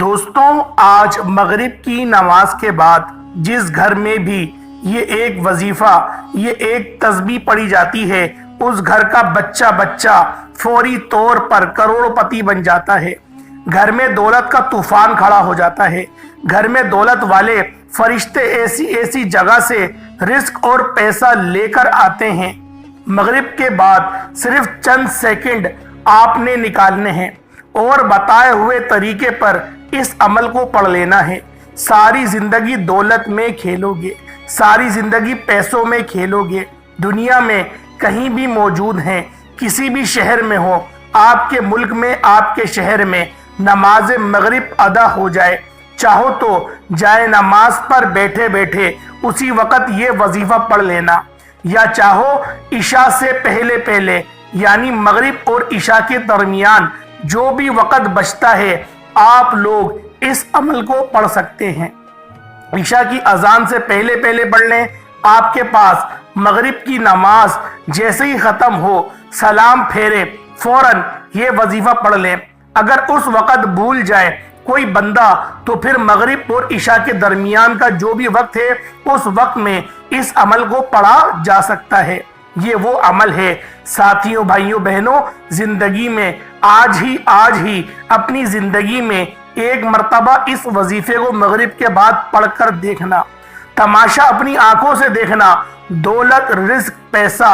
دوستوں، آج مغرب کی نماز کے بعد جس گھر میں بھی یہ ایک وظیفہ، یہ ایک تسبیح پڑھی جاتی ہے، اس گھر کا بچہ فوری طور پر کروڑ پتی بن جاتا ہے۔ گھر میں دولت کا طوفان کھڑا ہو جاتا ہے۔ گھر میں دولت والے فرشتے ایسی جگہ سے رزق اور پیسہ لے کر آتے ہیں۔ مغرب کے بعد صرف چند سیکنڈ آپ نے نکالنے ہیں اور بتائے ہوئے طریقے پر اس عمل کو پڑھ لینا ہے۔ ساری زندگی دولت میں کھیلو گے، ساری زندگی پیسوں میں کھیلو گے۔ دنیا میں کہیں بھی موجود ہیں، کسی بھی شہر میں ہو، آپ کے ملک میں، آپ کے شہر میں نماز مغرب ادا ہو جائے، چاہو تو جائے نماز پر بیٹھے بیٹھے اسی وقت یہ وظیفہ پڑھ لینا، یا چاہو عشاء سے پہلے یعنی مغرب اور عشاء کے درمیان جو بھی وقت بچتا ہے آپ لوگ اس عمل کو پڑھ سکتے ہیں۔ عشاء کی اذان سے پہلے پڑھ لیں۔ آپ کے پاس مغرب کی نماز جیسے ہی ختم ہو، سلام پھیرے فوراً یہ وظیفہ پڑھ لیں۔ اگر اس وقت بھول جائے کوئی بندہ تو پھر مغرب اور عشاء کے درمیان کا جو بھی وقت ہے اس وقت میں اس عمل کو پڑھا جا سکتا ہے۔ یہ وہ عمل ہے ساتھیوں، بھائیوں، بہنوں، زندگی میں آج ہی اپنی زندگی میں ایک مرتبہ اس وظیفے کو مغرب کے بعد پڑھ کر دیکھنا۔ تماشا اپنی آنکھوں سے دیکھنا، دولت، رزق، پیسہ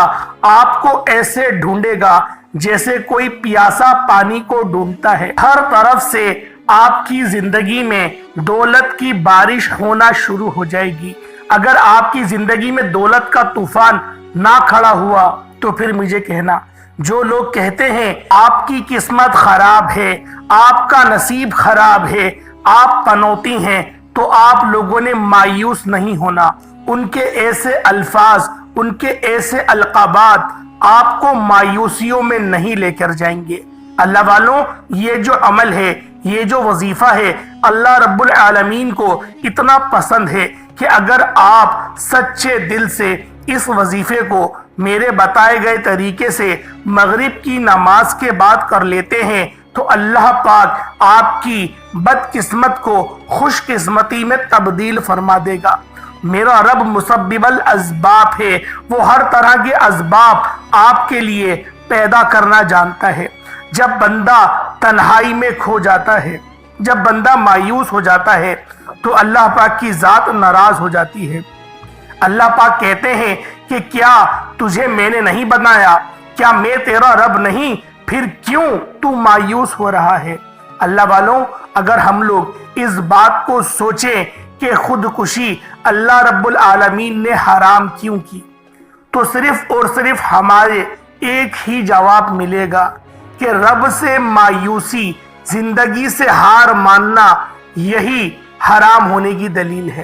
آپ کو ایسے ڈھونڈے گا جیسے کوئی پیاسا پانی کو ڈھونڈتا ہے۔ ہر طرف سے آپ کی زندگی میں دولت کی بارش ہونا شروع ہو جائے گی۔ اگر آپ کی زندگی میں دولت کا طوفان نہ کھڑا ہوا تو پھر مجھے کہنا۔ جو لوگ کہتے ہیں آپ کی قسمت خراب ہے، آپ کا نصیب خراب ہے، آپ پنوتی ہیں، تو آپ لوگوں نے مایوس نہیں ہونا۔ ان کے ایسے الفاظ، ان کے ایسے القابات آپ کو مایوسیوں میں نہیں لے کر جائیں گے۔ اللہ والوں، یہ جو عمل ہے، یہ جو وظیفہ ہے، اللہ رب العالمین کو اتنا پسند ہے کہ اگر آپ سچے دل سے اس وظیفے کو میرے بتائے گئے طریقے سے مغرب کی نماز کے بعد کر لیتے ہیں تو اللہ پاک آپ کی بدقسمت کو خوش قسمتی میں تبدیل فرما دے گا۔ میرا رب مسبب الاسباب ہے، وہ ہر طرح کے اسباب آپ کے لیے پیدا کرنا جانتا ہے۔ جب بندہ تنہائی میں کھو جاتا ہے، جب بندہ مایوس ہو جاتا ہے تو اللہ پاک کی ذات ناراض ہو جاتی ہے۔ اللہ پاک کہتے ہیں کہ کیا تجھے میں نے نہیں بنایا؟ کیا میں تیرا رب نہیں؟ پھر کیوں تو مایوس ہو رہا ہے؟ اللہ والوں، اگر ہم لوگ اس بات کو سوچیں کہ خودکشی اللہ رب العالمین نے حرام کیوں کی، تو صرف اور صرف ہمارے ایک ہی جواب ملے گا کہ رب سے مایوسی، زندگی سے ہار ماننا، یہی حرام ہونے کی دلیل ہے۔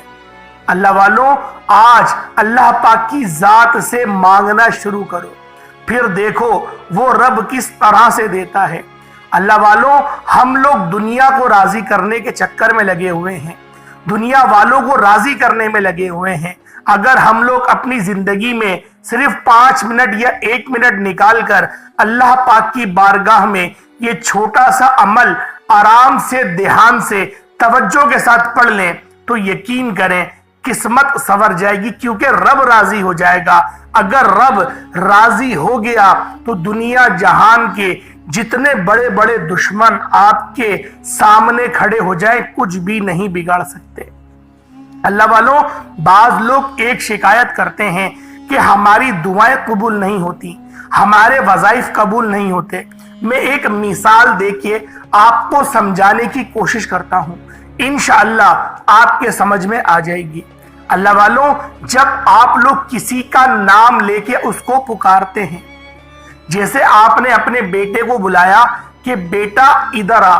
اللہ والوں، آج اللہ پاک کی ذات سے مانگنا شروع کرو، پھر دیکھو وہ رب کس طرح سے دیتا ہے۔ اللہ والوں، ہم لوگ دنیا کو راضی کرنے کے چکر میں لگے ہوئے ہیں، دنیا والوں کو راضی کرنے میں لگے ہوئے ہیں۔ اگر ہم لوگ اپنی زندگی میں صرف 5 منٹ یا 1 منٹ نکال کر اللہ پاک کی بارگاہ میں یہ چھوٹا سا عمل آرام سے، دھیان سے، توجہ کے ساتھ پڑھ لیں تو یقین کریں قسمت سنور جائے گی، کیونکہ رب راضی ہو جائے گا۔ اگر رب راضی ہو گیا تو دنیا جہان کے جتنے بڑے بڑے دشمن آپ کے سامنے کھڑے ہو جائیں، کچھ بھی نہیں بگاڑ سکتے۔ اللہ والوں، بعض لوگ ایک شکایت کرتے ہیں کہ ہماری دعائیں قبول نہیں ہوتی، ہمارے وظائف قبول نہیں ہوتے۔ میں ایک مثال دے کے آپ کو سمجھانے کی کوشش کرتا ہوں، انشاءاللہ آپ کے سمجھ میں آ جائے گی۔ اللہ والوں، جب آپ لوگ کسی کا نام لے کے اس کو پکارتے ہیں، جیسے آپ نے اپنے بیٹے کو بلایا کہ بیٹا ادھر آ،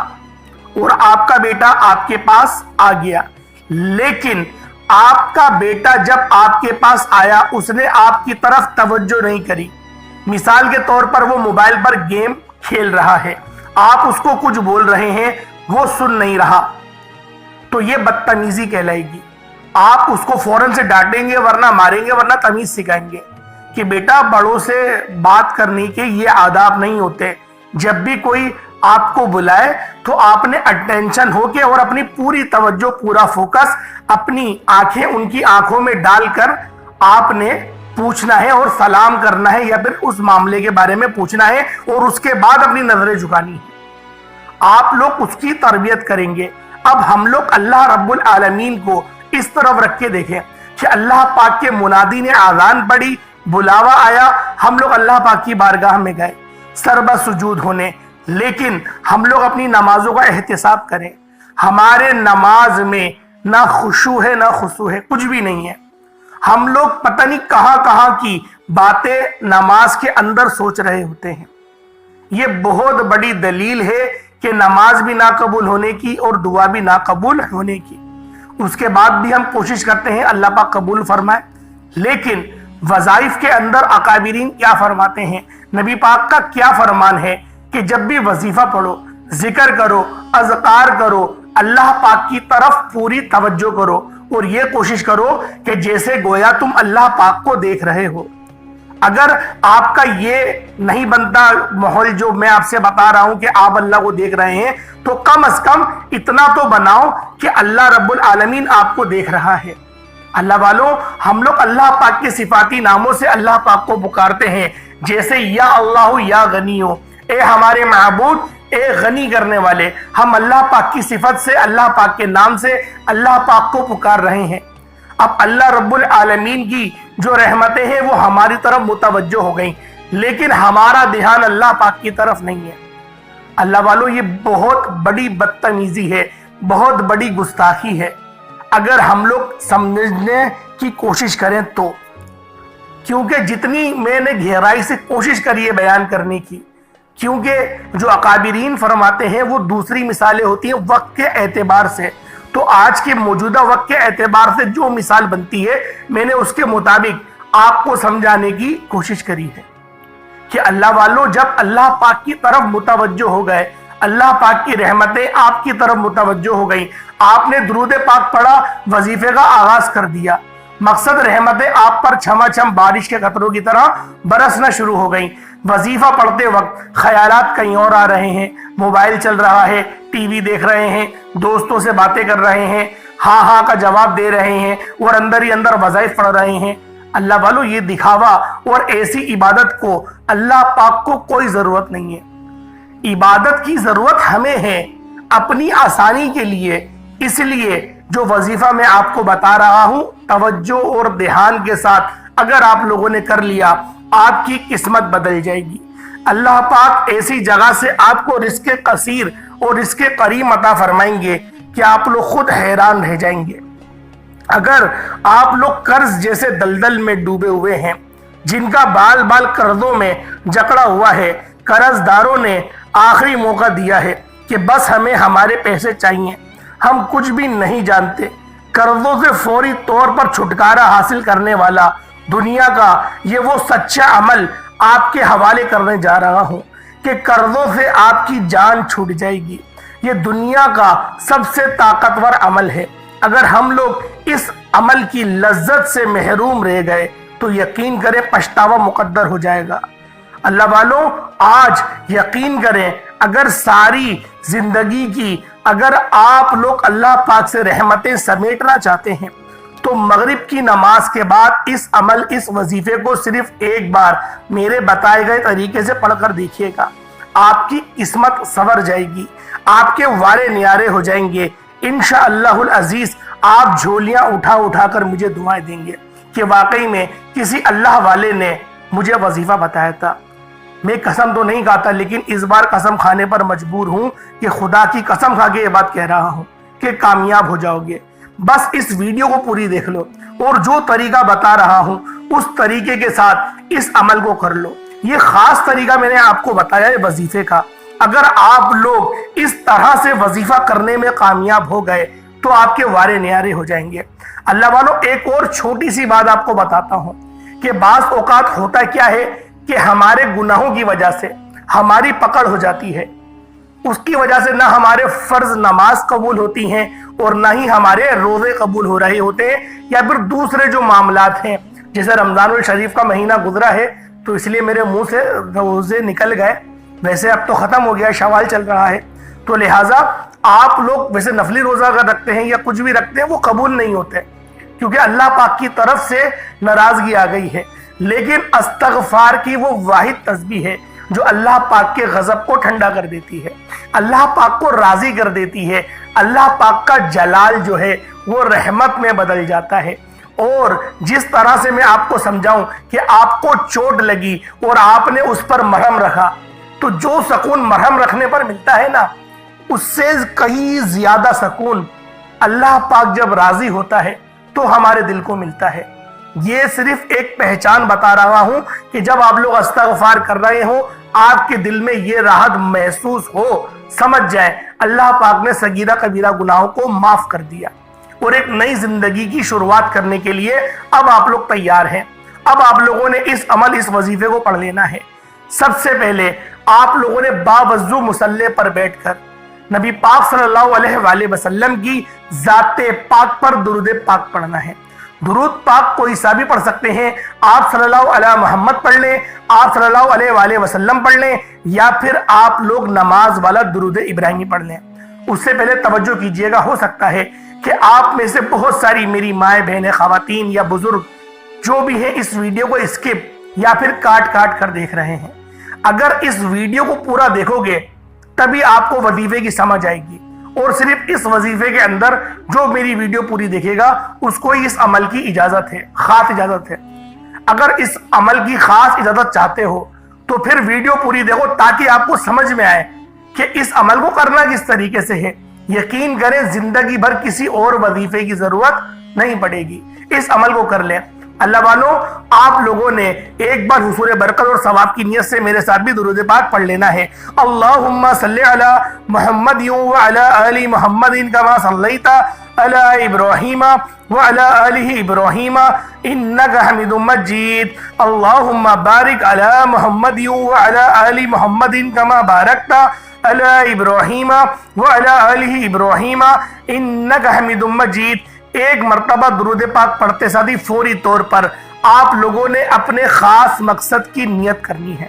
اور آپ کا بیٹا آپ کے پاس آ گیا، لیکن آپ کا بیٹا جب آپ کے پاس آیا اس نے آپ کی طرف توجہ نہیں کری۔ مثال کے طور پر وہ موبائل پر گیم کھیل رہا ہے، آپ اس کو کچھ بول رہے ہیں، وہ سن نہیں رہا، تو یہ بدتمیزی کہلائے گی۔ آپ اس کو فوراً سے ڈانٹیں گے، ورنہ ماریں گے، ورنہ تمیز سکھائیں گے کہ بیٹا بڑوں سے بات کرنے کے یہ آداب نہیں ہوتے۔ جب بھی کوئی آپ کو بلائے تو آپ نے اٹینشن ہو کے اور اپنی پوری توجہ، پورا فوکس اپنی آنکھیں ان کی آنکھوں میں ڈال کر آپ نے پوچھنا ہے اور سلام کرنا ہے، یا پھر اس معاملے کے بارے میں پوچھنا ہے، اور اس کے بعد اپنی نظریں جھکانی ہے۔ آپ لوگ اس کی تربیت کریں گے۔ اب ہم لوگ اللہ رب العالمین کو اس طرف رکھ کے دیکھیں کہ اللہ پاک کے منادی نے آذان پڑھی، بلاوا آیا، ہم لوگ اللہ پاک کی بارگاہ میں گئے سربہ سجود ہونے، لیکن ہم لوگ اپنی نمازوں کا احتساب کریں۔ ہمارے نماز میں نہ خشوع ہے نہ خضوع ہے، کچھ بھی نہیں ہے۔ ہم لوگ پتہ نہیں کہاں کہاں کی باتیں نماز کے اندر سوچ رہے ہوتے ہیں۔ یہ بہت بڑی دلیل ہے کہ نماز بھی ناقبول ہونے کی اور دعا بھی ناقبول ہونے کی۔ اس کے بعد بھی ہم کوشش کرتے ہیں اللہ پاک قبول فرمائے، لیکن وظائف کے اندر اکابرین کیا فرماتے ہیں، نبی پاک کا کیا فرمان ہے کہ جب بھی وظیفہ پڑھو، ذکر کرو، اذکار کرو، اللہ پاک کی طرف پوری توجہ کرو، اور یہ کوشش کرو کہ جیسے گویا تم اللہ پاک کو دیکھ رہے ہو۔ اگر آپ کا یہ نہیں بنتا ماحول جو میں آپ سے بتا رہا ہوں کہ آپ اللہ کو دیکھ رہے ہیں، تو کم از کم اتنا تو بناؤ کہ اللہ رب العالمین آپ کو دیکھ رہا ہے۔ اللہ والوں، ہم لوگ اللہ پاک کے صفاتی ناموں سے اللہ پاک کو پکارتے ہیں، جیسے یا اللہ یا غنیو، اے ہمارے معبود، اے غنی کرنے والے۔ ہم اللہ پاک کی صفت سے، اللہ پاک کے نام سے اللہ پاک کو پکار رہے ہیں۔ اب اللہ رب العالمین کی جو رحمتیں ہیں وہ ہماری طرف متوجہ ہو گئیں، لیکن ہمارا دھیان اللہ پاک کی طرف نہیں ہے۔ اللہ والوں، یہ بہت بڑی بدتمیزی ہے، بہت بڑی گستاخی ہے اگر ہم لوگ سمجھنے کی کوشش کریں تو، کیونکہ جتنی میں نے گہرائی سے کوشش کری ہے بیان کرنے کی، کیونکہ جو اکابرین فرماتے ہیں وہ دوسری مثالیں ہوتی ہیں وقت کے اعتبار سے، تو آج کے موجودہ وقت کے اعتبار سے جو مثال بنتی ہے میں نے اس کے مطابق آپ کو سمجھانے کی کوشش کری ہے کہ اللہ والوں، جب اللہ پاک کی طرف متوجہ ہو گئے، اللہ پاک کی رحمتیں آپ کی طرف متوجہ ہو گئی، آپ نے درود پاک پڑھا، وظیفے کا آغاز کر دیا، مقصد رحمتیں آپ پر چھما چھم بارش کے قطروں کی طرح برسنا شروع ہو گئیں۔ وظیفہ پڑھتے وقت خیالات کہیں اور آ رہے ہیں، موبائل چل رہا ہے، ٹی وی دیکھ رہے ہیں، دوستوں سے باتیں کر رہے ہیں، ہاں ہاں کا جواب دے رہے ہیں، اور اندر ہی اندر وظائف پڑھ رہے ہیں۔ اللہ والو، یہ دکھاوا اور ایسی عبادت کو اللہ پاک کو کوئی ضرورت نہیں ہے۔ عبادت کی ضرورت ہمیں ہے اپنی آسانی کے لیے، اس لیے جو وظیفہ میں آپ کو بتا رہا ہوں توجہ اور دھیان کے ساتھ اگر آپ لوگوں نے کر لیا، آپ کی قسمت بدل جائے گی۔ اللہ پاک ایسی جگہ سے آپ کو رزق کثیر اور رزق کریم عطا فرمائیں گے کہ آپ لوگ خود حیران رہ جائیں گے۔ اگر آپ لوگ قرض جیسے دلدل میں ڈوبے ہوئے ہیں، جن کا بال بال قرضوں میں جکڑا ہوا ہے، قرض داروں نے آخری موقع دیا ہے کہ بس ہمیں ہمارے پیسے چاہیے، ہم کچھ بھی نہیں جانتے، قرضوں سے فوری طور پر چھٹکارا حاصل کرنے والا دنیا کا یہ وہ سچا عمل آپ کے حوالے کرنے جا رہا ہوں کہ قرضوں سے آپ کی جان چھوٹ جائے گی۔ یہ دنیا کا سب سے طاقتور عمل ہے۔ اگر ہم لوگ اس عمل کی لذت سے محروم رہ گئے تو یقین کریں پچھتاوا مقدر ہو جائے گا۔ اللہ والوں، آج یقین کریں، اگر ساری زندگی کی اگر آپ لوگ اللہ پاک سے رحمتیں سمیٹنا چاہتے ہیں تو مغرب کی نماز کے بعد اس عمل، اس وظیفے کو صرف ایک بار میرے بتائے گئے طریقے سے پڑھ کر دیکھیے گا، آپ کی قسمت سنور جائے گی، آپ کے وارے نیارے ہو جائیں گے۔ انشاءاللہ العزیز آپ جھولیاں اٹھا اٹھا کر مجھے دعائیں دیں گے کہ واقعی میں کسی اللہ والے نے مجھے وظیفہ بتایا تھا۔ میں قسم تو نہیں کھاتا، لیکن اس بار قسم کھانے پر مجبور ہوں کہ خدا کی قسم کھا کے یہ بات کہہ رہا ہوں کہ کامیاب ہو جاؤ گے۔ بس اس ویڈیو کو پوری دیکھ لو اور جو طریقہ بتا رہا ہوں اس طریقے کے ساتھ اس عمل کو کر لو۔ یہ خاص طریقہ میں نے آپ کو بتایا ہے وظیفے کا، اگر آپ لوگ اس طرح سے وظیفہ کرنے میں کامیاب ہو گئے تو آپ کے وارے نیارے ہو جائیں گے۔ اللہ والوں، ایک اور چھوٹی سی بات آپ کو بتاتا ہوں کہ بعض اوقات ہوتا کیا ہے کہ ہمارے گناہوں کی وجہ سے ہماری پکڑ ہو جاتی ہے، اس کی وجہ سے نہ ہمارے فرض نماز قبول ہوتی ہیں اور نہ ہی ہمارے روزے قبول ہو رہے ہوتے ہیں، یا پھر دوسرے جو معاملات ہیں، جیسے رمضان الشریف کا مہینہ گزرا ہے تو اس لیے میرے منہ سے روزے نکل گئے، ویسے اب تو ختم ہو گیا، شوال چل رہا ہے، تو لہٰذا آپ لوگ ویسے نفلی روزہ اگر رکھتے ہیں یا کچھ بھی رکھتے ہیں وہ قبول نہیں ہوتے، کیونکہ اللہ پاک کی طرف سے ناراضگی آ گئی ہے۔ لیکن استغفار کی وہ واحد تسبیح ہے جو اللہ پاک کے غضب کو ٹھنڈا کر دیتی ہے، اللہ پاک کو راضی کر دیتی ہے، اللہ پاک کا جلال جو ہے وہ رحمت میں بدل جاتا ہے۔ اور جس طرح سے میں آپ کو سمجھاؤں کہ آپ کو چوٹ لگی اور آپ نے اس پر مرہم رکھا، تو جو سکون مرہم رکھنے پر ملتا ہے نا، اس سے کہیں زیادہ سکون اللہ پاک جب راضی ہوتا ہے تو ہمارے دل کو ملتا ہے۔ یہ صرف ایک پہچان بتا رہا ہوں کہ جب آپ لوگ استغفار کر رہے ہوں آپ کے دل میں یہ راحت محسوس ہو، سمجھ جائیں اللہ پاک نے صغیرہ کبیرہ گناہوں کو معاف کر دیا اور ایک نئی زندگی کی شروعات کرنے کے لیے اب آپ لوگ تیار ہیں۔ اب آپ لوگوں نے اس عمل، اس وظیفے کو پڑھ لینا ہے۔ سب سے پہلے آپ لوگوں نے باوضو مصلی پر بیٹھ کر نبی پاک صلی اللہ علیہ وآلہ وسلم کی ذات پاک پر درود پاک پڑھنا ہے۔ درود پاک کوئی سا بھی پڑھ سکتے ہیں، آپ صلی اللہ علیہ محمد پڑھ لیں، آپ صلی اللہ علیہ وآلہ وسلم پڑھ لیں، یا پھر آپ لوگ نماز والا درود ابراہیمی پڑھ لیں۔ اس سے پہلے توجہ کیجئے گا، ہو سکتا ہے کہ آپ میں سے بہت ساری میری مائیں بہنیں، خواتین یا بزرگ جو بھی ہیں اس ویڈیو کو اسکپ یا پھر کاٹ کاٹ کر دیکھ رہے ہیں۔ اگر اس ویڈیو کو پورا دیکھو گے تبھی آپ کو وظیفے کی سمجھ آئے گی، اور صرف اس وظیفے کے اندر جو میری ویڈیو پوری دیکھے گا اس کو اس عمل کی اجازت ہے، خاص اجازت ہے۔ اگر اس عمل کی خاص اجازت چاہتے ہو تو پھر ویڈیو پوری دیکھو تاکہ آپ کو سمجھ میں آئے کہ اس عمل کو کرنا کس طریقے سے ہے۔ یقین کریں زندگی بھر کسی اور وظیفے کی ضرورت نہیں پڑے گی، اس عمل کو کر لیں۔ اللہ والوں، آپ لوگوں نے ایک بار حصول برکت اور ثواب کی نیت سے میرے ساتھ بھی درود پاک پڑھ لینا ہے۔ اللہم صلی علی محمد وعلی آل محمد کما صلیت علی ابراہیم وعلی آل ابراہیم انک حمید مجید۔ اللہم بارک علی محمد وعلی آل محمد کما بارکت علی ابراہیم وعلی آل ابراہیم انک حمید مجید۔ ایک مرتبہ درود پاک پڑھتے ساتھ ہی فوری طور پر آپ لوگوں نے اپنے خاص مقصد کی نیت کرنی ہے۔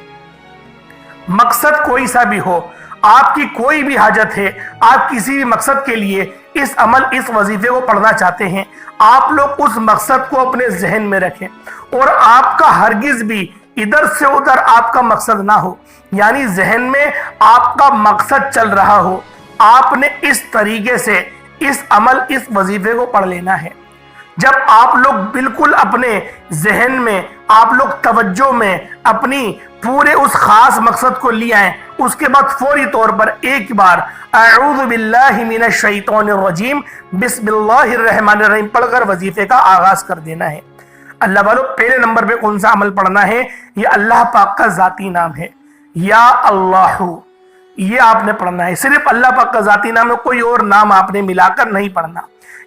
مقصد کوئی سا بھی ہو، آپ کی کوئی بھی حاجت ہے، آپ کسی بھی مقصد کے لیے اس عمل، اس وظیفے کو پڑھنا چاہتے ہیں، آپ لوگ اس مقصد کو اپنے ذہن میں رکھیں، اور آپ کا ہرگز بھی ادھر سے ادھر آپ کا مقصد نہ ہو، یعنی ذہن میں آپ کا مقصد چل رہا ہو۔ آپ نے اس طریقے سے اس عمل، اس وظیفے کو پڑھ لینا ہے۔ جب آپ لوگ بالکل اپنے ذہن میں، آپ لوگ توجہ میں اپنی پورے اس خاص مقصد کو لے آئیں، اس کے بعد فوری طور پر ایک بار اعوذ باللہ من الشیطان الرجیم بسم اللہ الرحمن الرحیم پڑھ کر وظیفے کا آغاز کر دینا ہے۔ اللہ والو، پہلے نمبر پہ کون سا عمل پڑھنا ہے؟ یہ اللہ پاک کا ذاتی نام ہے، یا اللہ، یہ آپ نے پڑھنا ہے۔ صرف اللہ پاک کا ذاتی نام ہے، کوئی اور نام آپ نے ملا کر نہیں پڑھنا۔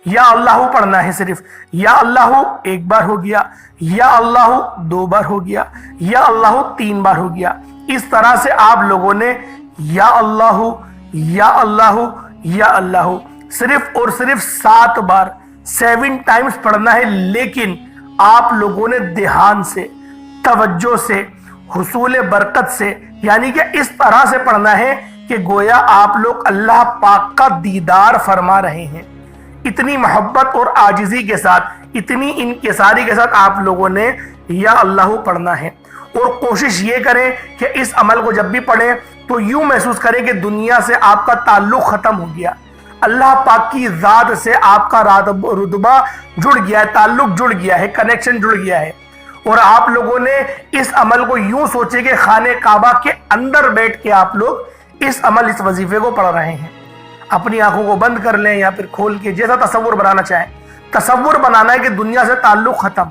یا اللہ پڑھنا ہے صرف، یا اللہ ایک بار ہو گیا، یا اللہ دو بار ہو گیا، یا اللہ تین بار ہو گیا۔ اس طرح سے آپ لوگوں نے یا اللہ، یا اللہ، یا اللہ صرف اور صرف 7 بار 7 ٹائمز پڑھنا ہے۔ لیکن آپ لوگوں نے دھیان سے، توجہ سے، حصول برکت سے، یعنی کہ اس طرح سے پڑھنا ہے کہ گویا آپ لوگ اللہ پاک کا دیدار فرما رہے ہیں۔ اتنی محبت اور عاجزی کے ساتھ، اتنی انکساری کے ساتھ آپ لوگوں نے یا اللہ پڑھنا ہے۔ اور کوشش یہ کریں کہ اس عمل کو جب بھی پڑھیں تو یوں محسوس کریں کہ دنیا سے آپ کا تعلق ختم ہو گیا، اللہ پاک کی ذات سے آپ کا رتبہ جڑ گیا ہے، تعلق جڑ گیا ہے، کنیکشن جڑ گیا ہے۔ اور آپ لوگوں نے اس عمل کو یوں سوچے کہ خانہ کعبہ کے اندر بیٹھ کے آپ لوگ اس عمل، اس وظیفے کو پڑھ رہے ہیں۔ اپنی آنکھوں کو بند کر لیں یا پھر کھول کے، جیسا تصور بنانا چاہیں۔ تصور بنانا ہے کہ دنیا سے تعلق ختم،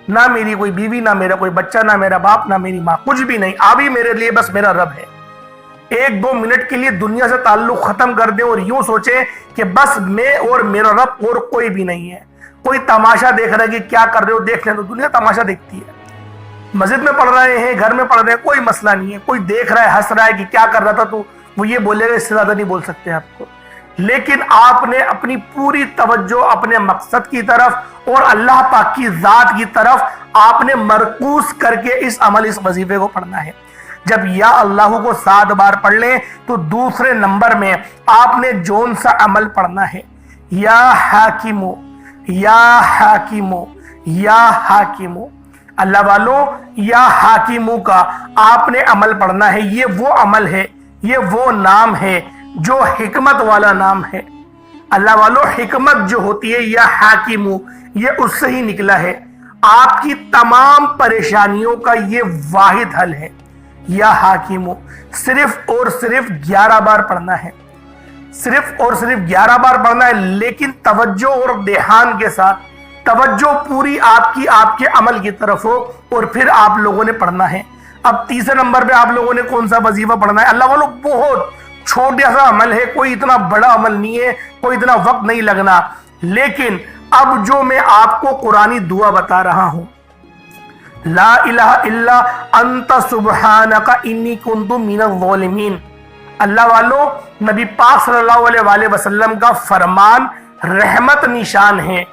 نہ میری کوئی بیوی، نہ میرا کوئی بچہ، نہ میرا باپ، نہ میری ماں، کچھ بھی نہیں، ابھی میرے لیے بس میرا رب ہے۔ 1-2 منٹ کے لیے دنیا سے تعلق ختم کر دیں اور یوں سوچیں کہ بس میں اور میرا رب، اور کوئی بھی نہیں ہے۔ کوئی تماشا دیکھ رہا ہے کہ کیا کر رہے ہو، دیکھ لیں، تو دنیا تماشا دیکھتی ہے۔ مسجد میں پڑھ رہے ہیں، گھر میں پڑھ رہے ہیں، کوئی مسئلہ نہیں ہے۔ کوئی دیکھ رہا ہے، ہنس رہا ہے کہ کیا کر رہا تھا تو وہ یہ بولے گا، اس سے زیادہ نہیں بول سکتے آپ کو۔ لیکن آپ نے اپنی پوری توجہ اپنے مقصد کی طرف اور اللہ پاک کی ذات کی طرف آپ نے مرکوز کر کے اس عمل، اس وظیفے کو پڑھنا ہے۔ جب یا اللہ کو 7 بار پڑھ لیں تو دوسرے نمبر میں آپ نے جون سا عمل پڑھنا ہے، یا حاکمو یا حاکمو یا حاکمو۔ اللہ والوں، یا حاکمو کا آپ نے عمل پڑھنا ہے۔ یہ وہ عمل ہے، یہ وہ نام ہے جو حکمت والا نام ہے۔ اللہ والوں، حکمت جو ہوتی ہے یا حاکمو، یہ اس سے ہی نکلا ہے۔ آپ کی تمام پریشانیوں کا یہ واحد حل ہے، یا حاکمو۔ صرف اور صرف 11 بار پڑھنا ہے، صرف اور صرف 11 بار پڑھنا ہے، لیکن توجہ اور دھیان کے ساتھ، توجہ پوری آپ کے عمل کی طرف ہو، اور پھر آپ لوگوں نے پڑھنا ہے۔ اب تیسرے نمبر پہ آپ لوگوں نے کون سا وظیفہ پڑھنا ہے؟ اللہ والوں، بہت چھوٹا سا عمل ہے، کوئی اتنا بڑا عمل نہیں ہے، کوئی اتنا وقت نہیں لگنا، لیکن اب جو میں آپ کو قرآنی دعا بتا رہا ہوں، لا الہ الا انت سبحانک انی کنت من الظالمین۔ اللہ والوں، نبی پاک صلی اللہ علیہ وآلہ وسلم کا فرمان رحمت نشان ہے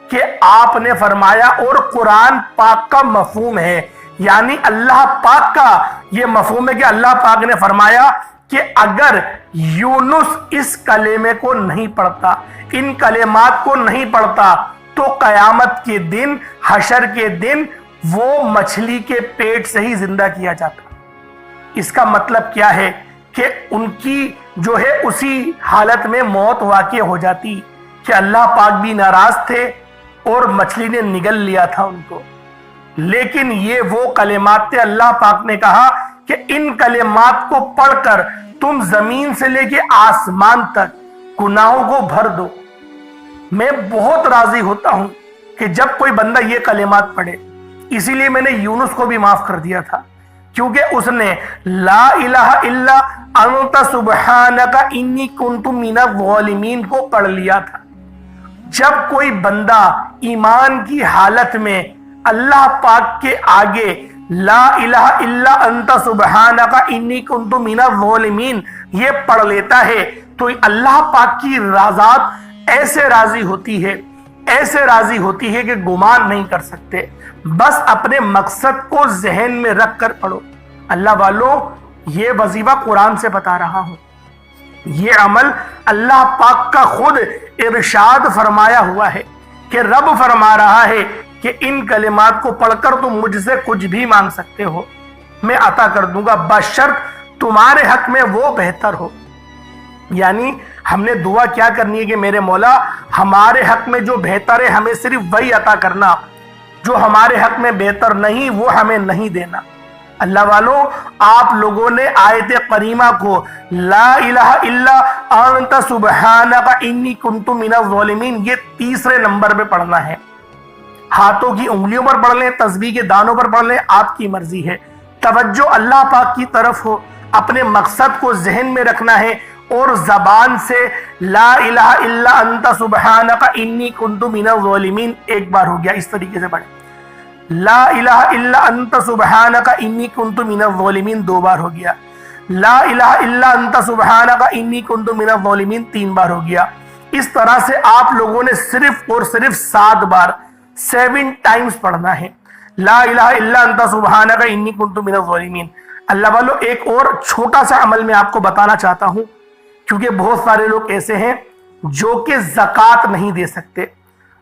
کہ آپ نے فرمایا، اور قرآن پاک کا مفہوم ہے، یعنی اللہ پاک کا یہ مفہوم ہے کہ اللہ پاک نے فرمایا کہ اگر یونس اس کلمے کو نہیں پڑھتا، ان کلمات کو نہیں پڑھتا، تو قیامت کے دن، حشر کے دن وہ مچھلی کے پیٹ سے ہی زندہ کیا جاتا۔ اس کا مطلب کیا ہے کہ ان کی جو ہے اسی حالت میں موت واقع ہو جاتی کہ اللہ پاک بھی ناراض تھے اور مچھلی نے نگل لیا تھا ان کو۔ لیکن یہ وہ کلمات تھے، اللہ پاک نے کہا کہ ان کلمات کو پڑھ کر تم زمین سے لے کے آسمان تک گناہوں کو بھر دو۔ میں بہت راضی ہوتا ہوں کہ جب کوئی بندہ یہ کلمات پڑھے، اسی لیے میں نے یونس کو بھی معاف کر دیا تھا، کیونکہ اس نے لا الہ الا انت سبحانک انی کنت من الظالمین کو پڑھ لیا تھا۔ جب کوئی بندہ ایمان کی حالت میں اللہ پاک کے آگے لا الہ الا انت سبحانک انی کنت من الظالمین یہ پڑھ لیتا ہے، تو اللہ پاک کی ذات ایسے راضی ہوتی ہے، ایسے راضی ہوتی ہے کہ گمان نہیں کر سکتے۔ بس اپنے مقصد کو ذہن میں رکھ کر پڑھو۔ اللہ والوں، یہ وظیفہ قرآن سے بتا رہا ہوں، یہ عمل اللہ پاک کا خود ارشاد فرمایا ہوا ہے کہ رب فرما رہا ہے کہ ان کلمات کو پڑھ کر تم مجھ سے کچھ بھی مانگ سکتے ہو، میں عطا کر دوں گا، بشرط تمہارے حق میں وہ بہتر ہو۔ یعنی ہم نے دعا کیا کرنی ہے کہ میرے مولا ہمارے حق میں جو بہتر ہے ہمیں صرف وہی عطا کرنا، جو ہمارے حق میں بہتر نہیں وہ ہمیں نہیں دینا۔ اللہ والوں، آپ لوگوں نے آیت کریمہ کو لا الہ الا انت سبحانک انی کنت من الظالمین یہ تیسرے نمبر پہ پڑھنا ہے۔ ہاتھوں کی انگلیوں پر پڑھ لیں، تسبیح کے دانوں پر پڑھ لیں، آپ کی مرضی ہے۔ توجہ اللہ پاک کی طرف ہو، اپنے مقصد کو ذہن میں رکھنا ہے، اور زبان سے لا الہ الا انت سبحانک انی کنت من الظالمین ایک بار ہو گیا، اس طریقے سے پڑھیں۔ لا الہ الا انت سبحانک انی کنت من الظالمین 2 بار ہو گیا۔ لا الہ الا انت سبحانک انی کنت من الظالمین 3 بار ہو گیا۔ اس طرح سے آپ لوگوں نے صرف اور صرف 7 بار 7 ٹائمز پڑھنا ہے، لا الہ الا انت سبحانک انی کنت من الظالمین۔ اللہ والو، ایک اور چھوٹا سا عمل میں آپ کو بتانا چاہتا ہوں، کیونکہ بہت سارے لوگ ایسے ہیں جو کہ زکوٰۃ نہیں دے سکتے۔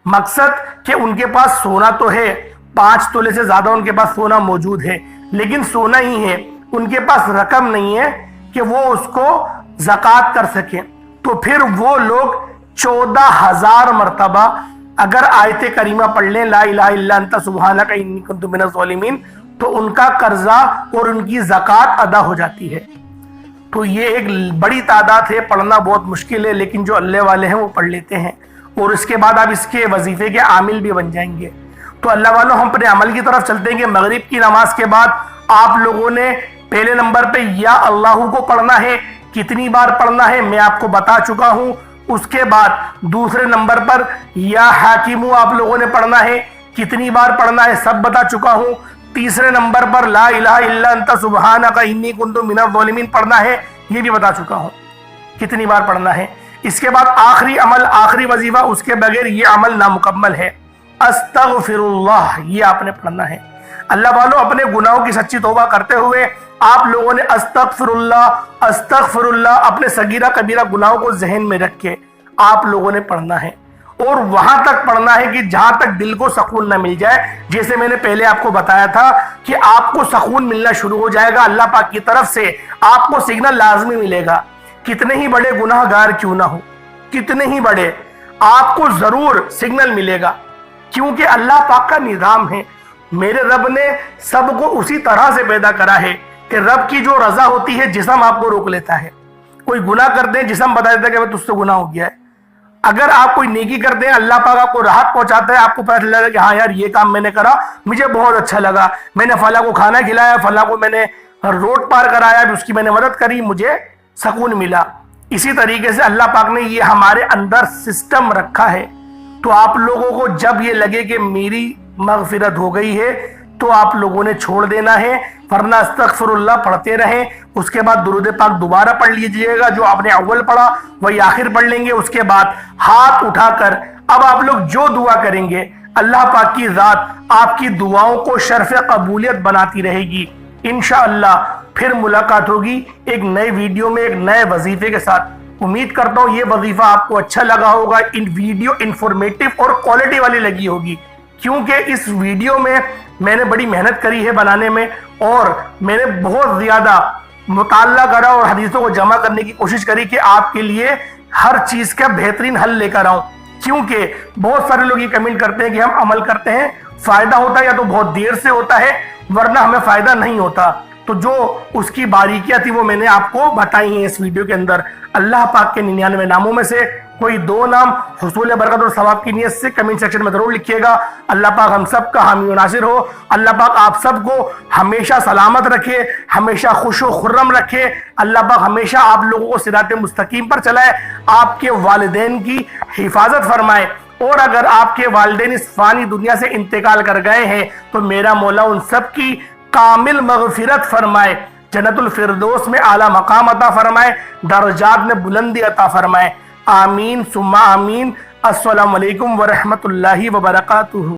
مقصد کہ ان کے پاس سونا تو ہے، 5 تولے سے زیادہ ان کے پاس سونا موجود ہے، لیکن سونا ہی ہے، ان کے پاس رقم نہیں ہے کہ وہ اس کو زکوٰۃ کر سکیں۔ تو پھر وہ لوگ 14,000 مرتبہ اگر آیت کریمہ پڑھ لیں لا الہ الا انت سبحانک انی کنت من الظالمین، تو ان کا قرضہ اور ان کی زکوٰۃ ادا ہو جاتی ہے۔ تو یہ ایک بڑی تعداد ہے، پڑھنا بہت مشکل ہے، لیکن جو اللہ والے ہیں وہ پڑھ لیتے ہیں، اور اس کے بعد آپ اس کے وظیفے کے عامل بھی بن جائیں گے۔ تو اللہ والوں، ہم اپنے عمل کی طرف چلتے ہیں کہ مغرب کی نماز کے بعد آپ لوگوں نے پہلے نمبر پہ یا اللہ کو پڑھنا ہے۔ کتنی بار پڑھنا ہے میں آپ کو بتا چکا ہوں۔ اس کے بعد دوسرے نمبر پر یا حاکمو آپ لوگوں نے پڑھنا ہے، کتنی بار پڑھنا ہے سب بتا چکا ہوں۔ تیسرے نمبر پر لا الہ الا انت سبحانک انی کنت من الظالمین پڑھنا ہے، یہ بھی بتا چکا ہوں کتنی بار پڑھنا ہے۔ اس کے بعد آخری عمل، آخری وظیفہ، اس کے بغیر یہ عمل نامکمل ہے، استغفر اللہ، یہ آپ نے پڑھنا ہے۔ اللہ والوں اپنے گناہوں کی سچی توبہ کرتے ہوئے آپ لوگوں نے استغفر اللہ اپنے صغیرہ کبیرہ گناہوں کو ذہن میں رکھ کے آپ لوگوں نے پڑھنا ہے، اور وہاں تک پڑھنا ہے کہ جہاں تک دل کو سکون نہ مل جائے۔ جیسے میں نے پہلے آپ کو بتایا تھا کہ آپ کو سکون ملنا شروع ہو جائے گا، اللہ پاک کی طرف سے آپ کو سگنل لازمی ملے گا، کتنے ہی بڑے گناہ گار کیوں نہ ہو، کتنے ہی بڑے، آپ کو ضرور سگنل ملے گا، کیونکہ اللہ پاک کا نظام ہے۔ میرے رب نے سب کو اسی طرح سے پیدا کرا ہے کہ رب کی جو رضا ہوتی ہے جسم آپ کو روک لیتا ہے۔ کوئی گناہ کرتے ہیں جسم بتا دیتا ہے کہ تجھ سے گناہ ہو گیا ہے، اگر آپ کوئی نیکی کرتے ہیں اللہ پاک آپ کو راحت پہنچاتا ہے، آپ کو پتہ چلتا ہے کہ ہاں یار یہ کام میں نے کرا مجھے بہت اچھا لگا، میں نے فلاں کو کھانا کھلایا، فلاں کو میں نے روڈ پار کرایا، اس کی میں نے مدد کری، مجھے سکون ملا۔ اسی طریقے سے اللہ پاک نے یہ ہمارے اندر سسٹم رکھا ہے۔ تو آپ لوگوں کو جب یہ لگے کہ میری مغفرت ہو گئی ہے تو آپ لوگوں نے چھوڑ دینا ہے، ورنہ استغفر اللہ پڑھتے رہیں، اس کے بعد درود پاک دوبارہ پڑھ لیجئے گا، جو آپ نے اول پڑھا وہی آخر پڑھ لیں گے، اس کے بعد ہاتھ اٹھا کر اب آپ لوگ جو دعا کریں گے اللہ پاک کی ذات آپ کی دعاؤں کو شرف قبولیت بناتی رہے گی۔ انشاءاللہ پھر ملاقات ہوگی ایک نئے ویڈیو میں ایک نئے وظیفے کے ساتھ۔ امید کرتا ہوں یہ وظیفہ آپ کو اچھا لگا ہوگا، ان ویڈیو انفارمیٹیو اور کوالٹی والی لگی ہوگی، کیونکہ اس ویڈیو میں نے بڑی محنت کری ہے بنانے میں، اور میں نے بہت زیادہ مطالعہ کرا اور حدیثوں کو جمع کرنے کی کوشش کری کہ آپ کے لیے ہر چیز کا بہترین حل لے کر آؤں۔ کیونکہ بہت سارے لوگ یہ کمنٹ کرتے ہیں کہ ہم عمل کرتے ہیں فائدہ ہوتا ہے یا تو بہت دیر سے ہوتا ہے ورنہ ہمیں فائدہ نہیں ہوتا، تو جو اس کی باریکیاں تھی وہ میں نے آپ کو بتائی ہیں اس ویڈیو کے اندر۔ اللہ پاک کے 99 ناموں میں سے کوئی 2 نام حصول برکت اور ثواب کی نیت سے کمنٹ سیکشن میں ضرور لکھیے گا۔ اللہ پاک ہم سب کا حامی و ناصر ہو، اللہ پاک آپ سب کو ہمیشہ سلامت رکھے، ہمیشہ خوش و خرم رکھے، اللہ پاک ہمیشہ آپ لوگوں کو صراط مستقیم پر چلائے، آپ کے والدین کی حفاظت فرمائے، اور اگر آپ کے والدین اس فانی دنیا سے انتقال کر گئے ہیں تو میرا مولا ان سب کی کامل مغفرت فرمائے، جنت الفردوس میں اعلیٰ مقام عطا فرمائے، درجات میں بلندی عطا فرمائے، آمین ثم آمین۔ السلام علیکم ورحمۃ اللہ وبرکاتہ۔